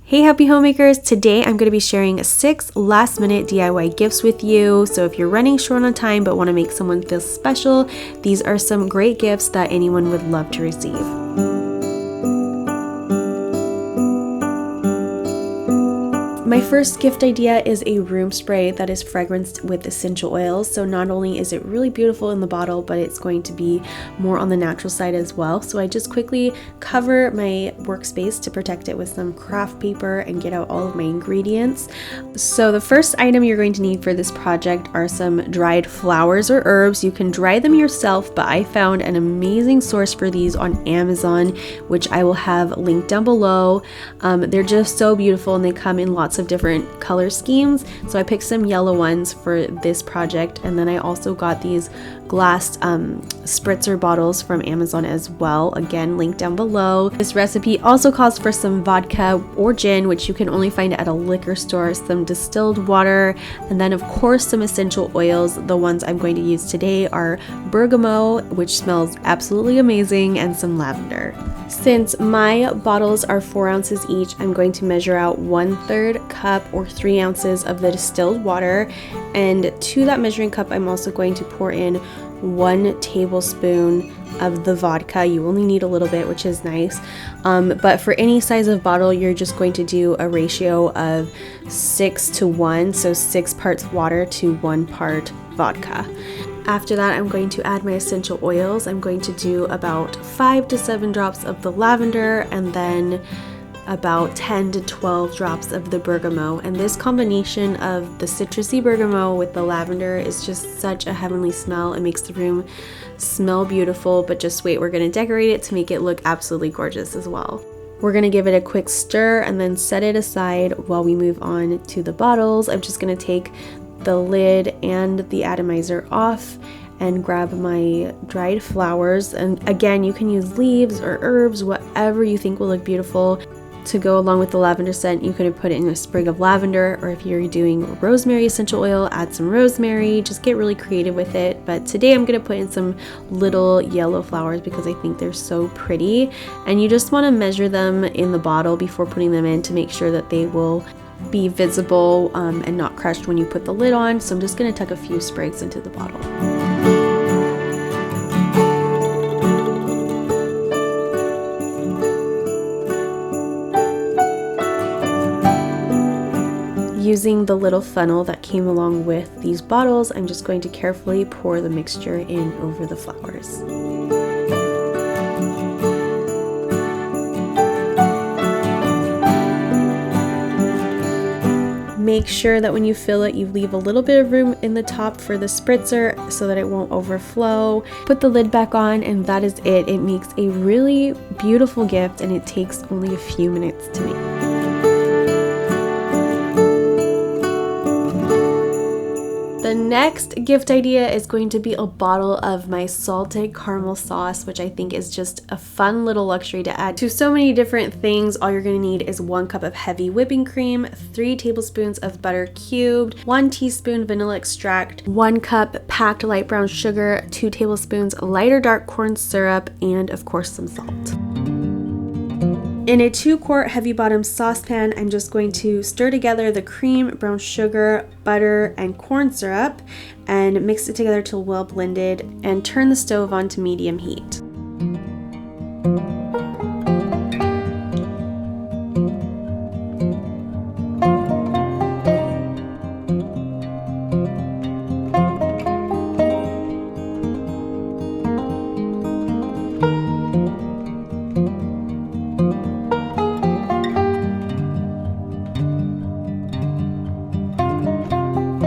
Hey happy homemakers! Today I'm going to be sharing 6 last minute DIY gifts with you. So if you're running short on time but want to make someone feel special, these are some great gifts that anyone would love to receive. My first gift idea is a room spray that is fragranced with essential oils. So not only is it really beautiful in the bottle, but it's going to be more on the natural side as well. So I just quickly cover my workspace to protect it with some craft paper and get out all of my ingredients. So the first item you're going to need for this project are some dried flowers or herbs. You can dry them yourself, but I found an amazing source for these on Amazon, which I will have linked down below. They're just so beautiful and they come in lots of different color schemes. So I picked some yellow ones for this project, and then I also got these glass spritzer bottles from Amazon as well, again linked down below. This recipe also calls for some vodka or gin, which you can only find at a liquor store, some distilled water, and then of course some essential oils. The ones I'm going to use today are bergamot, which smells absolutely amazing, and some lavender. Since my bottles are 4 ounces each, I'm going to measure out 1/3 cup or 3 ounces of the distilled water, and to that measuring cup I'm also going to pour in 1 tablespoon of the vodka. You only need a little bit, which is nice, but for any size of bottle you're just going to do a ratio of 6 to 1, so 6 parts water to 1 part vodka. After that, I'm going to add my essential oils. I'm going to do about 5 to 7 drops of the lavender and then about 10 to 12 drops of the bergamot. And this combination of the citrusy bergamot with the lavender is just such a heavenly smell. It makes the room smell beautiful, but just wait, we're going to decorate it to make it look absolutely gorgeous as well. We're going to give it a quick stir and then set it aside while we move on to the bottles. I'm just going to take the lid and the atomizer off and grab my dried flowers, and again you can use leaves or herbs, whatever you think will look beautiful. To go along with the lavender scent, you could put in a sprig of lavender, or if you're doing rosemary essential oil, add some rosemary. Just get really creative with it. But today I'm going to put in some little yellow flowers because I think they're so pretty, and you just want to measure them in the bottle before putting them in to make sure that they will be visible and not crushed when you put the lid on. So I'm just going to tuck a few sprigs into the bottle. Using the little funnel that came along with these bottles, I'm just going to carefully pour the mixture in over the flowers. Make sure that when you fill it, you leave a little bit of room in the top for the spritzer so that it won't overflow. Put the lid back on, and that is it. It makes a really beautiful gift, and it takes only a few minutes to make. The next gift idea is going to be a bottle of my salted caramel sauce, which I think is just a fun little luxury to add to so many different things. All you're going to need is 1 cup of heavy whipping cream, 3 tablespoons of butter cubed, 1 teaspoon vanilla extract, 1 cup packed light brown sugar, 2 tablespoons light or dark corn syrup, and of course some salt. In a 2-quart heavy bottom saucepan, I'm just going to stir together the cream, brown sugar, butter, and corn syrup and mix it together till well blended, and turn the stove on to medium heat.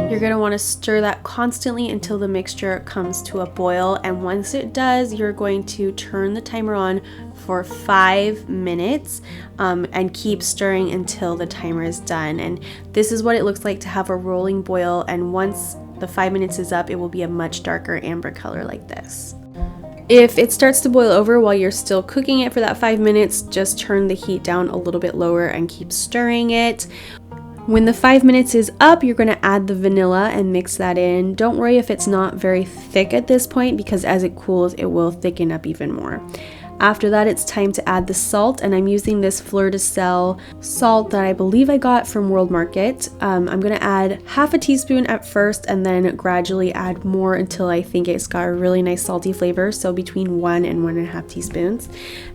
You're going to want to stir that constantly until the mixture comes to a boil, and once it does, you're going to turn the timer on for 5 minutes and keep stirring until the timer is done. And this is what it looks like to have a rolling boil, and once the 5 minutes is up, it will be a much darker amber color like this. If it starts to boil over while you're still cooking it for that 5 minutes, just turn the heat down a little bit lower and keep stirring it. When the 5 minutes is up, you're going to add the vanilla and mix that in. Don't worry if it's not very thick at this point, because as it cools, it will thicken up even more. After that, it's time to add the salt, and I'm using this fleur de sel salt that I believe I got from World Market. I'm gonna add half a teaspoon at first and then gradually add more until I think it's got a really nice salty flavor, so between 1 and 1.5 teaspoons.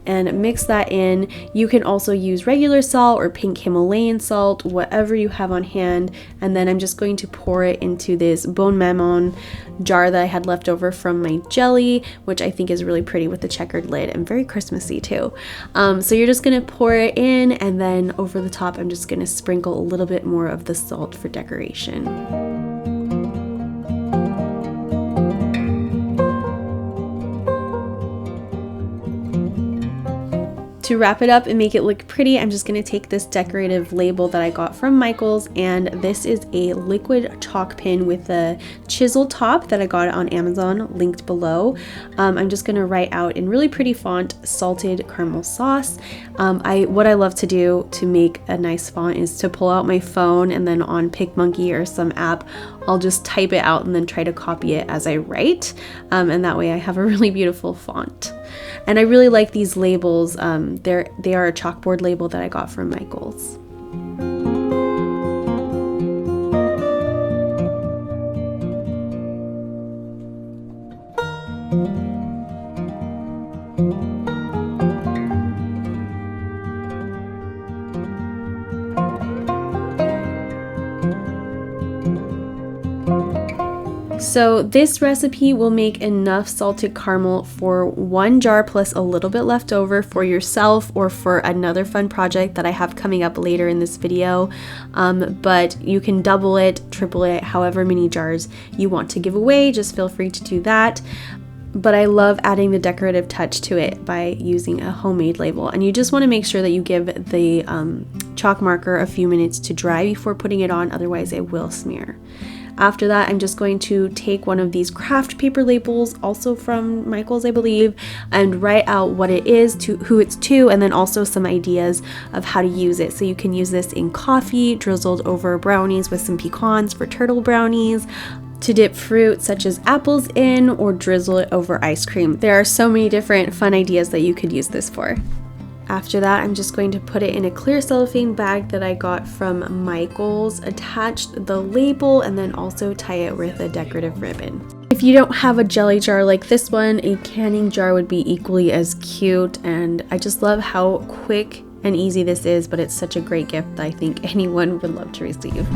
And mix that in. You can also use regular salt or pink Himalayan salt, whatever you have on hand. And then I'm just going to pour it into this Bon Maman jar that I had left over from my jelly, which I think is really pretty with the checkered lid and very Christmassy too. So you're just gonna pour it in, and then over the top I'm just gonna sprinkle a little bit more of the salt for decoration. To wrap it up and make it look pretty, I'm just going to take this decorative label that I got from Michael's, and this is a liquid chalk pen with a chisel top that I got on Amazon, linked below. I'm just going to write out in really pretty font, salted caramel sauce. What I love to do to make a nice font is to pull out my phone, and then on PicMonkey or some app, I'll just type it out and then try to copy it as I write, and that way I have a really beautiful font. And I really like these labels. They are a chalkboard label that I got from Michael's. So this recipe will make enough salted caramel for 1 jar plus a little bit left over for yourself or for another fun project that I have coming up later in this video. But you can double it, triple it, however many jars you want to give away. Just feel free to do that. But I love adding the decorative touch to it by using a homemade label. And you just want to make sure that you give the chalk marker a few minutes to dry before putting it on, otherwise it will smear. After that, I'm just going to take one of these craft paper labels, also from Michael's, I believe, and write out what it is, to who it's to, and then also some ideas of how to use it. So you can use this in coffee, drizzled over brownies with some pecans for turtle brownies, to dip fruit such as apples in, or drizzle it over ice cream. There are so many different fun ideas that you could use this for. After that, I'm just going to put it in a clear cellophane bag that I got from Michael's, attach the label, and then also tie it with a decorative ribbon. If you don't have a jelly jar like this one, a canning jar would be equally as cute, and I just love how quick and easy this is, but it's such a great gift that I think anyone would love to receive.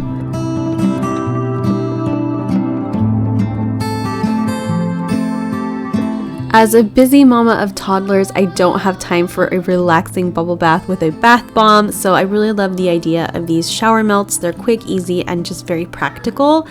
As a busy mama of toddlers, I don't have time for a relaxing bubble bath with a bath bomb, so I really love the idea of these shower melts. They're quick, easy, and just very practical.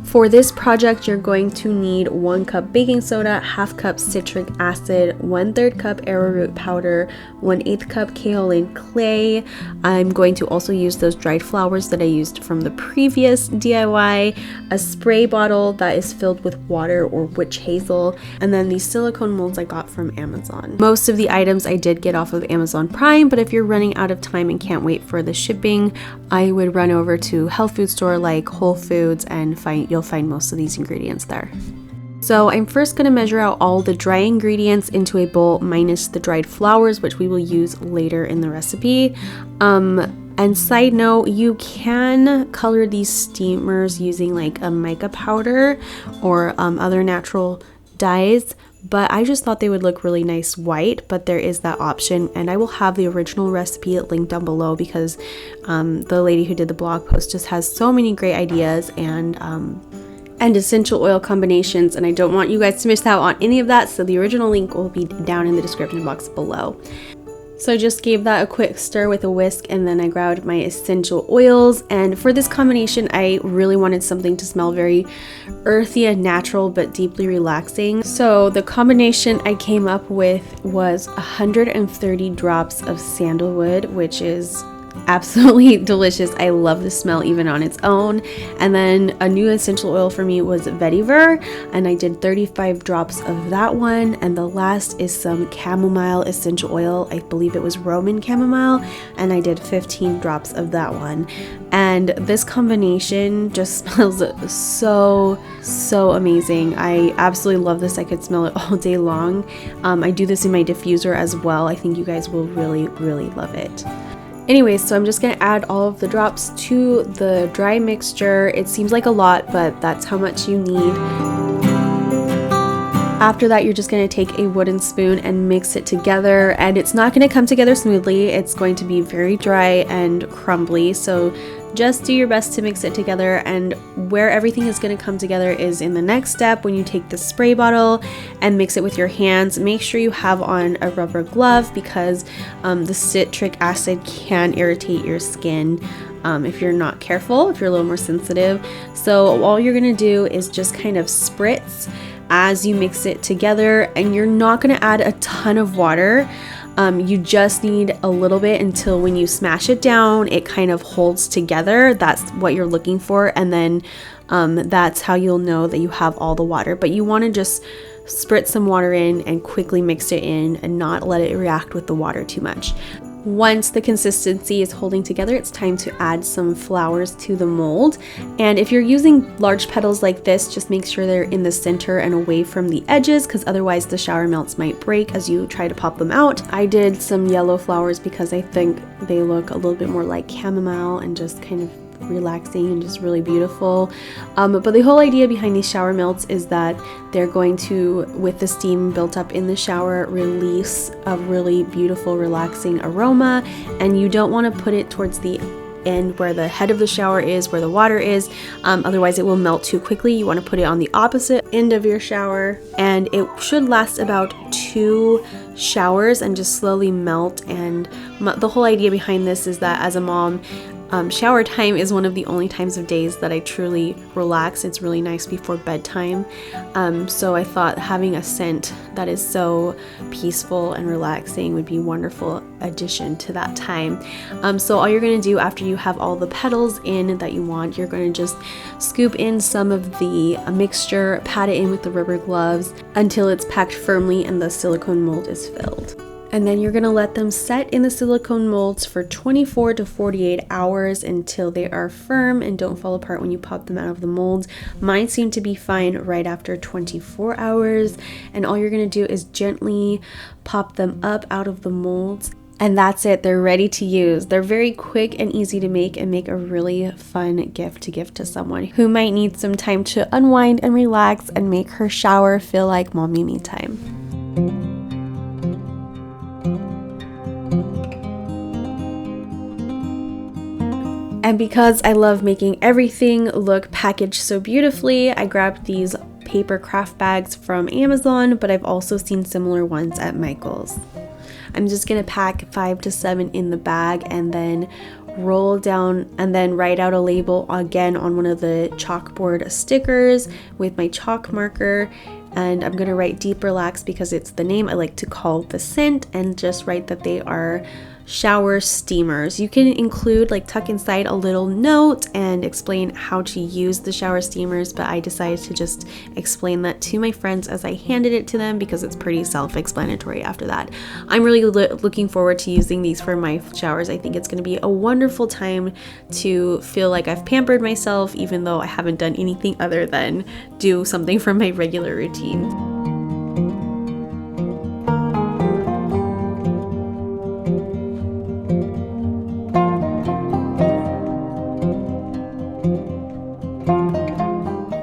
For this project, you're going to need 1 cup baking soda, 1/2 cup citric acid, 1/3 cup arrowroot powder, 1/8 cup kaolin clay. I'm going to also use those dried flowers that I used from the previous DIY, a spray bottle that is filled with water or witch hazel, and then these silicone molds I got from Amazon. Most of the items I did get off of Amazon Prime, but if you're running out of time and can't wait for the shipping, I would run over to health food store like Whole Foods and you'll find most of these ingredients there. So I'm first going to measure out all the dry ingredients into a bowl minus the dried flowers, which we will use later in the recipe. And side note, you can color these steamers using like a mica powder or other natural dyes, but I just thought they would look really nice white, but there is that option, and I will have the original recipe linked down below because the lady who did the blog post just has so many great ideas and essential oil combinations, and I don't want you guys to miss out on any of that, so the original link will be down in the description box below. So I just gave that a quick stir with a whisk, and then I grabbed my essential oils, and for this combination I really wanted something to smell very earthy and natural but deeply relaxing. So the combination I came up with was 130 drops of sandalwood, which is absolutely delicious. I love the smell even on its own. And then a new essential oil for me was vetiver, and I did 35 drops of that one. And the last is some chamomile essential oil. I believe it was Roman chamomile, and I did 15 drops of that one. And this combination just smells so amazing. I absolutely love this. I could smell it all day long. I do this in my diffuser as well. I think you guys will really love it. Anyways, so I'm just going to add all of the drops to the dry mixture. It seems like a lot, but that's how much you need. After that, you're just going to take a wooden spoon and mix it together, and it's not going to come together smoothly. It's going to be very dry and crumbly, so just do your best to mix it together. And where everything is going to come together is in the next step, when you take the spray bottle and mix it with your hands. Make sure you have on a rubber glove, because the citric acid can irritate your skin if you're not careful, if you're a little more sensitive. So all you're going to do is just kind of spritz as you mix it together, and you're not going to add a ton of water. You just need a little bit until when you smash it down, it kind of holds together. That's what you're looking for, and then that's how you'll know that you have all the water. But you want to just spritz some water in and quickly mix it in and not let it react with the water too much. Once the consistency is holding together, it's time to add some flowers to the mold. And if you're using large petals like this, just make sure they're in the center and away from the edges, because otherwise the shower melts might break as you try to pop them out. I did some yellow flowers because I think they look a little bit more like chamomile and just kind of relaxing and just really beautiful. But the whole idea behind these shower melts is that they're going to, with the steam built up in the shower, release a really beautiful relaxing aroma. And you don't want to put it towards the end where the head of the shower is, where the water is, otherwise it will melt too quickly. You want to put it on the opposite end of your shower, and it should last about 2 showers and just slowly melt. And the whole idea behind this is that as a mom, shower time is one of the only times of days that I truly relax. It's really nice before bedtime. So I thought having a scent that is so peaceful and relaxing would be a wonderful addition to that time. So all you're going to do after you have all the petals in that you want, you're going to just scoop in some of the mixture, pat it in with the rubber gloves until it's packed firmly and the silicone mold is filled. And then you're going to let them set in the silicone molds for 24 to 48 hours until they are firm and don't fall apart when you pop them out of the molds. Mine seem to be fine right after 24 hours. And all you're going to do is gently pop them up out of the molds. And that's it. They're ready to use. They're very quick and easy to make, and make a really fun gift to give to someone who might need some time to unwind and relax and make her shower feel like mommy me time. And because I love making everything look packaged so beautifully, I grabbed these paper craft bags from Amazon, but I've also seen similar ones at Michael's. I'm just gonna pack 5 to 7 in the bag and then roll down and then write out a label again on one of the chalkboard stickers with my chalk marker. And I'm gonna write Deep Relax because it's the name I like to call the scent, and just write that they are shower steamers. You can include, like, tuck inside a little note and explain how to use the shower steamers, but I decided to just explain that to my friends as I handed it to them because it's pretty self-explanatory after that. I'm really looking forward to using these for my showers. I think it's going to be a wonderful time to feel like I've pampered myself, even though I haven't done anything other than do something from my regular routine.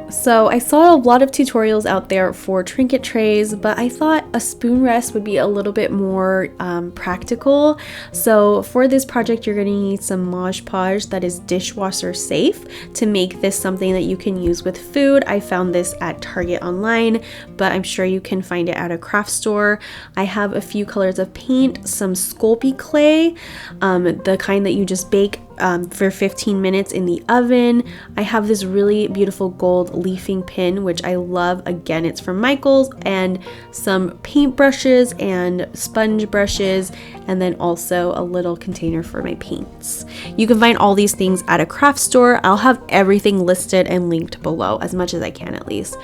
So I saw a lot of tutorials out there for trinket trays, but I thought a spoon rest would be a little bit more practical. So for this project, you're going to need some Mod Podge that is dishwasher safe to make this something that you can use with food. I found this at Target online, but I'm sure you can find it at a craft store. I have a few colors of paint, some Sculpey clay, the kind that you just bake for 15 minutes in the oven. I have this really beautiful gold leafing pin, which I love. Again, it's from Michaels, and some paint brushes and sponge brushes, and then also a little container for my paints. You can find all these things at a craft store. I'll have everything listed and linked below, as much as I can at least.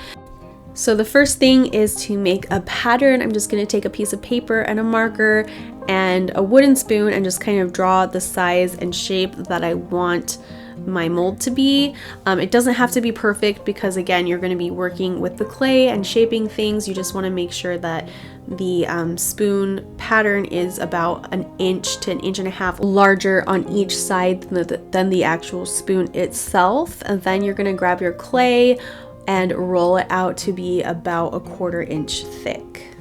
So the first thing is to make a pattern. I'm just going to take a piece of paper and a marker and a wooden spoon and just kind of draw the size and shape that I want my mold to be. It doesn't have to be perfect because, again, you're going to be working with the clay and shaping things. You just want to make sure that the spoon pattern is about 1 inch to 1.5 inches larger on each side than the actual spoon itself. And then you're going to grab your clay and roll it out to be about 1/4 inch thick.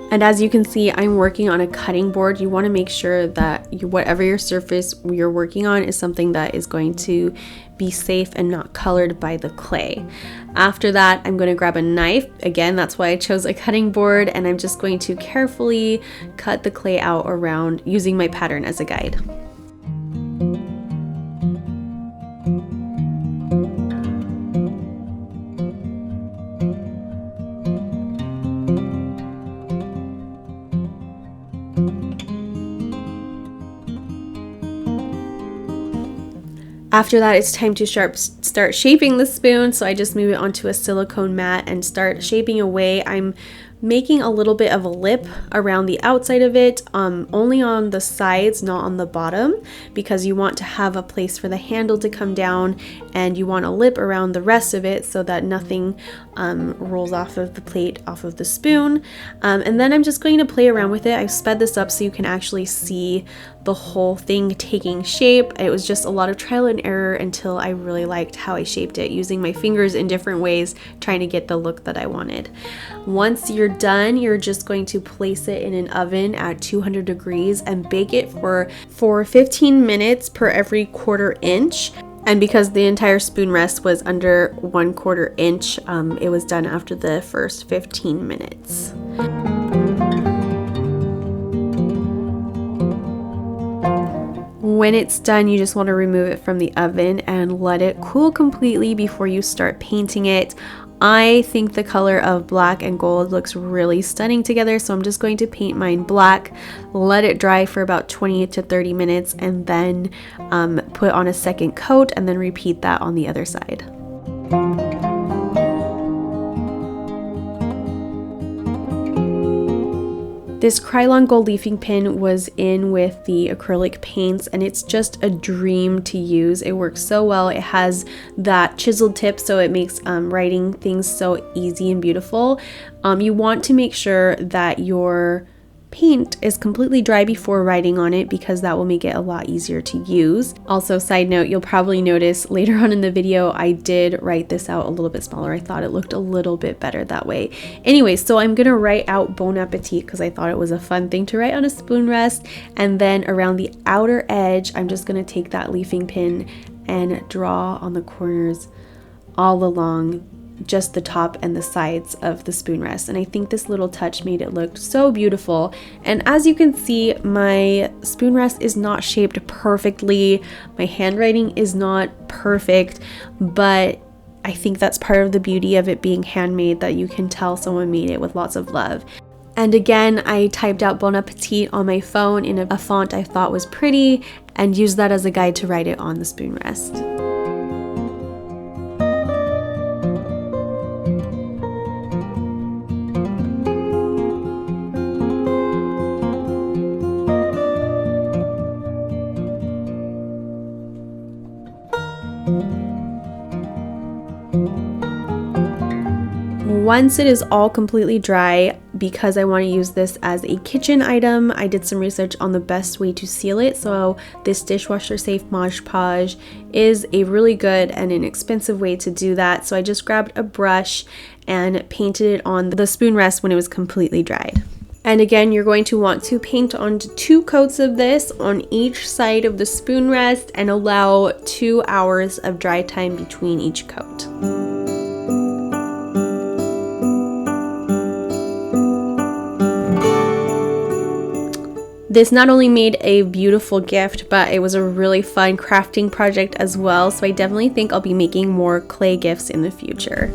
And as you can see, I'm working on a cutting board. You want to make sure that whatever your surface you're working on is something that is going to be safe and not colored by the clay. After that, I'm going to grab a knife. Again, that's why I chose a cutting board, and I'm just going to carefully cut the clay out around using my pattern as a guide. After that, it's time to start shaping the spoon. So I just move it onto a silicone mat and start shaping away. I'm making a little bit of a lip around the outside of it, only on the sides, not on the bottom, because you want to have a place for the handle to come down, and you want a lip around the rest of it so that nothing rolls off of the plate, off of the spoon. And then I'm just going to play around with it. I've sped this up so you can actually see the whole thing taking shape. It was just a lot of trial and error until I really liked how I shaped it, using my fingers in different ways, trying to get the look that I wanted. Once you're done, you're just going to place it in an oven at 200 degrees and bake it for 15 minutes per every 1/4 inch. And because the entire spoon rest was under 1/4 inch, it was done after the first 15 minutes. When it's done, you just want to remove it from the oven and let it cool completely before you start painting it. I think the color of black and gold looks really stunning together, so I'm just going to paint mine black, let it dry for about 20 to 30 minutes, and then put on a second coat, and then repeat that on the other side. This Krylon gold leafing pin was in with the acrylic paints, and it's just a dream to use. It works so well. It has that chiseled tip, so it makes writing things so easy and beautiful. You want to make sure that your paint is completely dry before writing on it, because that will make it a lot easier to use. Also, side note, you'll probably notice later on in the video I did write this out a little bit smaller. I thought it looked a little bit better that way. Anyway, so I'm gonna write out Bon Appetit because I thought it was a fun thing to write on a spoon rest, and then around the outer edge I'm just gonna take that leafing pin and draw on the corners all along just the top and the sides of the spoon rest. And I think this little touch made it look so beautiful. And as you can see, my spoon rest is not shaped perfectly. My handwriting is not perfect, but I think that's part of the beauty of it being handmade, that you can tell someone made it with lots of love. And again, I typed out Bon Appetit on my phone in a font I thought was pretty and used that as a guide to write it on the spoon rest. Once it is all completely dry, because I want to use this as a kitchen item, I did some research on the best way to seal it. So this dishwasher safe Mod Podge is a really good and inexpensive way to do that. So I just grabbed a brush and painted it on the spoon rest when it was completely dried. And again, you're going to want to paint on 2 coats of this on each side of the spoon rest and allow 2 hours of dry time between each coat. This not only made a beautiful gift, but it was a really fun crafting project as well, so I definitely think I'll be making more clay gifts in the future.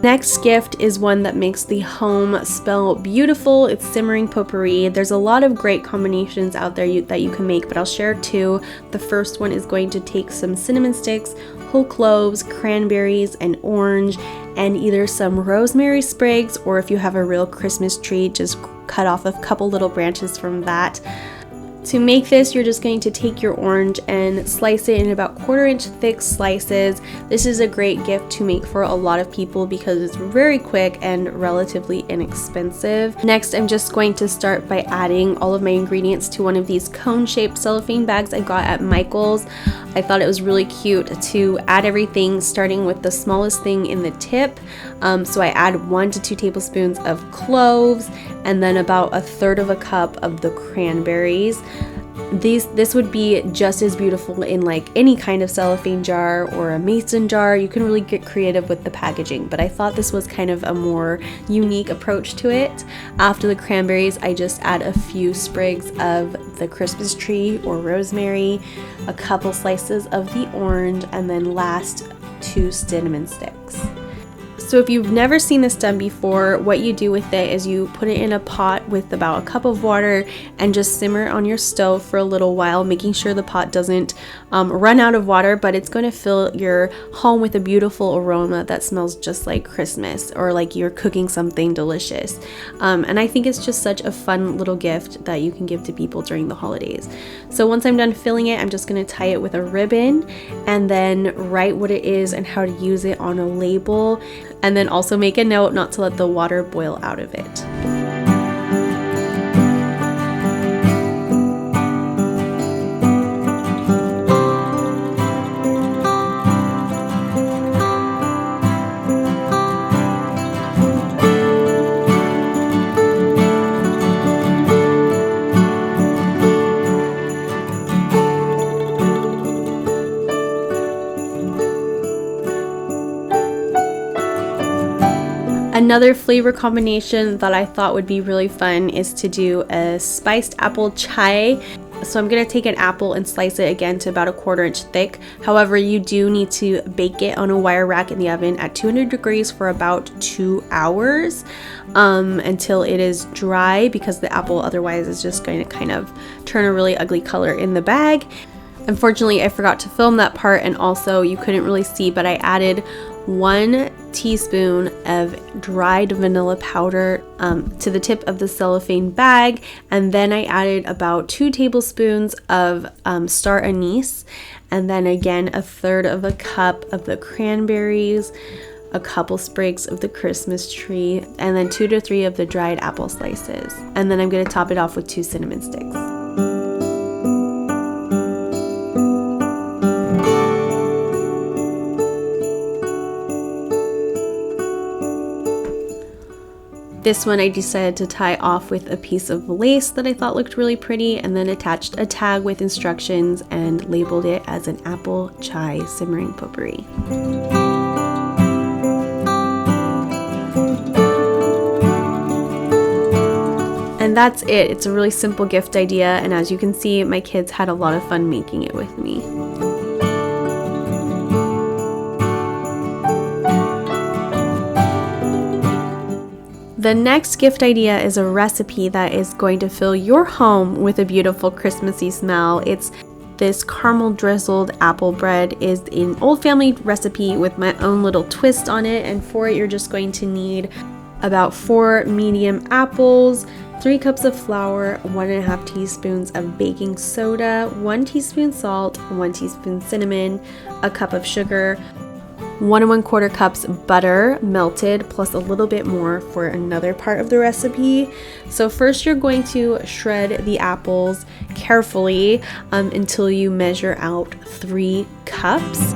Next gift is one that makes the home smell beautiful. It's simmering potpourri. There's a lot of great combinations out there that you can make, but I'll share two. The first one is going to take some cinnamon sticks, whole cloves, cranberries, and orange, and either some rosemary sprigs, or if you have a real Christmas tree, just cut off a couple little branches from that. To make this, you're just going to take your orange and slice it in about 1/4 inch thick slices. This is a great gift to make for a lot of people because it's very quick and relatively inexpensive. Next, I'm just going to start by adding all of my ingredients to one of these cone-shaped cellophane bags I got at Michael's. I thought it was really cute to add everything starting with the smallest thing in the tip. So I add 1 to 2 tablespoons of cloves and then about 1/3 of a cup of the cranberries. This would be just as beautiful in like any kind of cellophane jar or a mason jar. You can really get creative with the packaging, but I thought this was kind of a more unique approach to it. After the cranberries, I just add a few sprigs of the Christmas tree or rosemary, a couple slices of the orange, and then last 2 cinnamon sticks. So if you've never seen this done before, what you do with it is you put it in a pot with about a cup of water and just simmer on your stove for a little while, making sure the pot doesn't run out of water, but it's going to fill your home with a beautiful aroma that smells just like Christmas or like you're cooking something delicious. And I think it's just such a fun little gift that you can give to people during the holidays. So once I'm done filling it, I'm just going to tie it with a ribbon and then write what it is and how to use it on a label. And then also make a note not to let the water boil out of it. Another flavor combination that I thought would be really fun is to do a spiced apple chai. So I'm going to take an apple and slice it again to about 1/4 inch thick. However, you do need to bake it on a wire rack in the oven at 200 degrees for about 2 hours until it is dry, because the apple otherwise is just going to kind of turn a really ugly color in the bag. Unfortunately, I forgot to film that part, and also you couldn't really see, but I added 1 teaspoon of dried vanilla powder to the tip of the cellophane bag, and then I added about 2 tablespoons of star anise, and then again 1/3 of a cup of the cranberries, a couple sprigs of the Christmas tree, and then 2 to 3 of the dried apple slices. And then I'm going to top it off with 2 cinnamon sticks. This one I decided to tie off with a piece of lace that I thought looked really pretty, and then attached a tag with instructions and labeled it as an apple chai simmering potpourri. And that's it. It's a really simple gift idea, and as you can see, my kids had a lot of fun making it with me. The next gift idea is a recipe that is going to fill your home with a beautiful Christmassy smell. It's this caramel drizzled apple bread. Is an old family recipe with my own little twist on it, and for it you're just going to need about 4 medium apples, 3 cups of flour, 1.5 teaspoons of baking soda, 1 teaspoon salt, 1 teaspoon cinnamon, a cup of sugar, 1 1/4 cups butter melted, plus a little bit more for another part of the recipe. So first you're going to shred the apples carefully until you measure out 3 cups.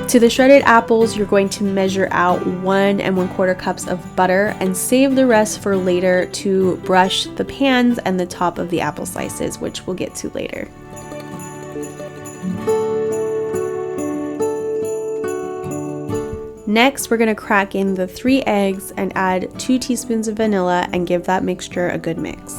To the shredded apples, you're going to measure out 1 1/4 cups of butter and save the rest for later to brush the pans and the top of the apple slices, which we'll get to later. Next, we're gonna crack in the 3 eggs and add 2 teaspoons of vanilla and give that mixture a good mix.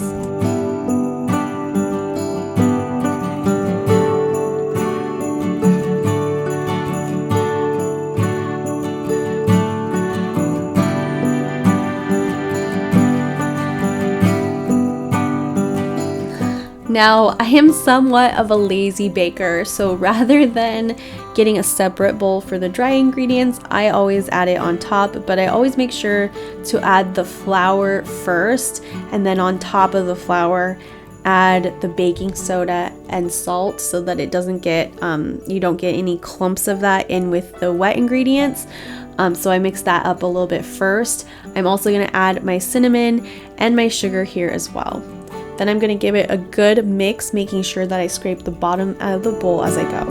Now, I am somewhat of a lazy baker, so rather than getting a separate bowl for the dry ingredients, I always add it on top, but I always make sure to add the flour first, and then on top of the flour, add the baking soda and salt so that it doesn't get, you don't get any clumps of that in with the wet ingredients. So I mix that up a little bit first. I'm also gonna add my cinnamon and my sugar here as well. Then I'm going to give it a good mix, making sure that I scrape the bottom out of the bowl as I go.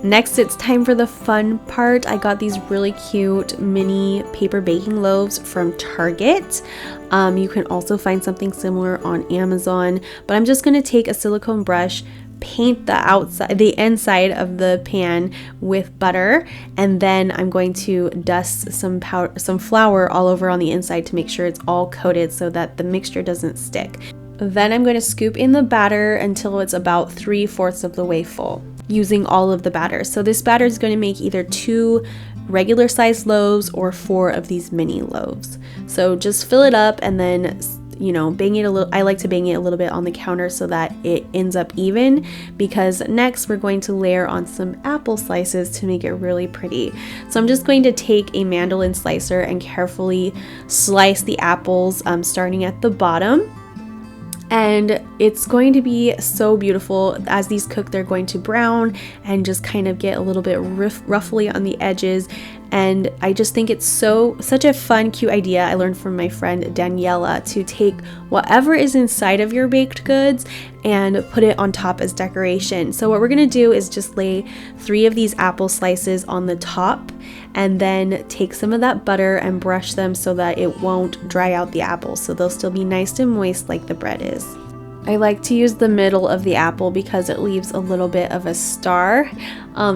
Next, it's time for the fun part. I got these really cute mini paper baking loaves from Target. You can also find something similar on Amazon, but I'm just going to take a silicone brush, paint the inside of the pan with butter, and then I'm going to dust some flour all over on the inside to make sure it's all coated so that the mixture doesn't stick. Then I'm going to scoop in the batter until it's about 3/4 of the way full, using all of the batter. So this batter is going to make either 2 regular sized loaves or 4 of these mini loaves. So just fill it up and then, you know, bang it a little. I like to bang it a little bit on the counter so that it ends up even, because next we're going to layer on some apple slices to make it really pretty. So I'm just going to take a mandolin slicer and carefully slice the apples, starting at the bottom. And it's going to be so beautiful. As these cook, they're going to brown and just kind of get a little bit ruffly on the edges. And I just think it's such a fun, cute idea. I learned from my friend Daniela to take whatever is inside of your baked goods and put it on top as decoration. So what we're gonna do is just lay 3 of these apple slices on the top, and then take some of that butter and brush them so that it won't dry out the apples. So they'll still be nice and moist like the bread is. I like to use the middle of the apple because it leaves a little bit of a star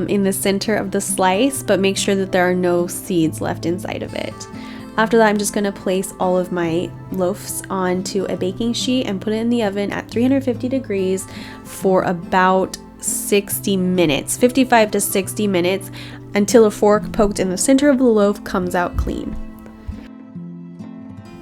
in the center of the slice, but make sure that there are no seeds left inside of it. After that, I'm just going to place all of my loaves onto a baking sheet and put it in the oven at 350 degrees for about 60 minutes, 55 to 60 minutes, until a fork poked in the center of the loaf comes out clean.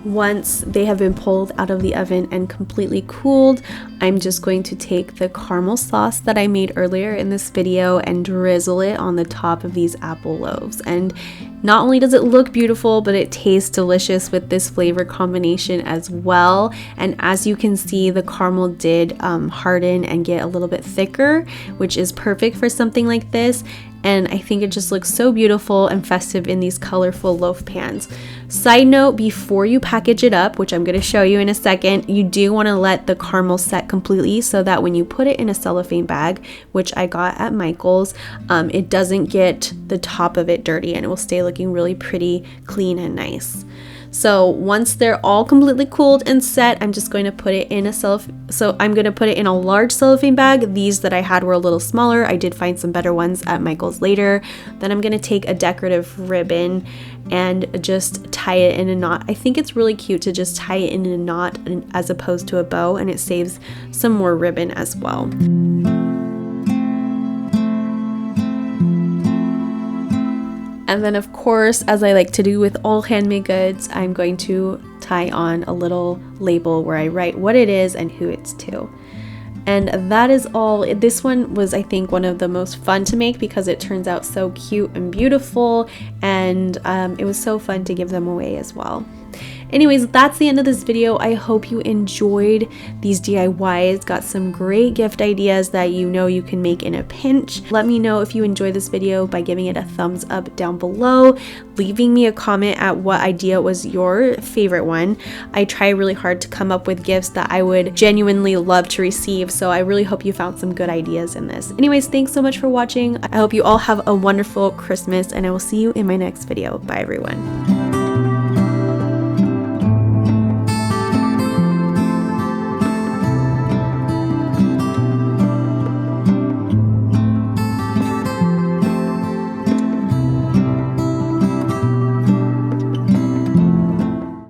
Once they have been pulled out of the oven and completely cooled, I'm just going to take the caramel sauce that I made earlier in this video and drizzle it on the top of these apple loaves. And not only does it look beautiful, but it tastes delicious with this flavor combination as well. And as you can see, the caramel did harden and get a little bit thicker, which is perfect for something like this. And I think it just looks so beautiful and festive in these colorful loaf pans. Side note, before you package it up, which I'm going to show you in a second, you do want to let the caramel set completely so that when you put it in a cellophane bag, which I got at Michael's, it doesn't get the top of it dirty and it will stay looking really pretty, clean, and nice. So once they're all completely cooled and set, I'm just going to put it in a large cellophane bag. These that I had were a little smaller. I did find some better ones at Michael's later. Then I'm going to take a decorative ribbon and just tie it in a knot. I think it's really cute to just tie it in a knot as opposed to a bow, and it saves some more ribbon as well. And then, of course, as I like to do with all handmade goods, I'm going to tie on a little label where I write what it is and who it's to. And that is all. This one was, I think, one of the most fun to make because it turns out so cute and beautiful, and it was so fun to give them away as well. Anyways, that's the end of this video. I hope you enjoyed these DIYs, got some great gift ideas that you know you can make in a pinch. Let me know if you enjoyed this video by giving it a thumbs up down below, leaving me a comment at what idea was your favorite one. I try really hard to come up with gifts that I would genuinely love to receive, so I really hope you found some good ideas in this. Anyways, thanks so much for watching. I hope you all have a wonderful Christmas, and I will see you in my next video. Bye, everyone.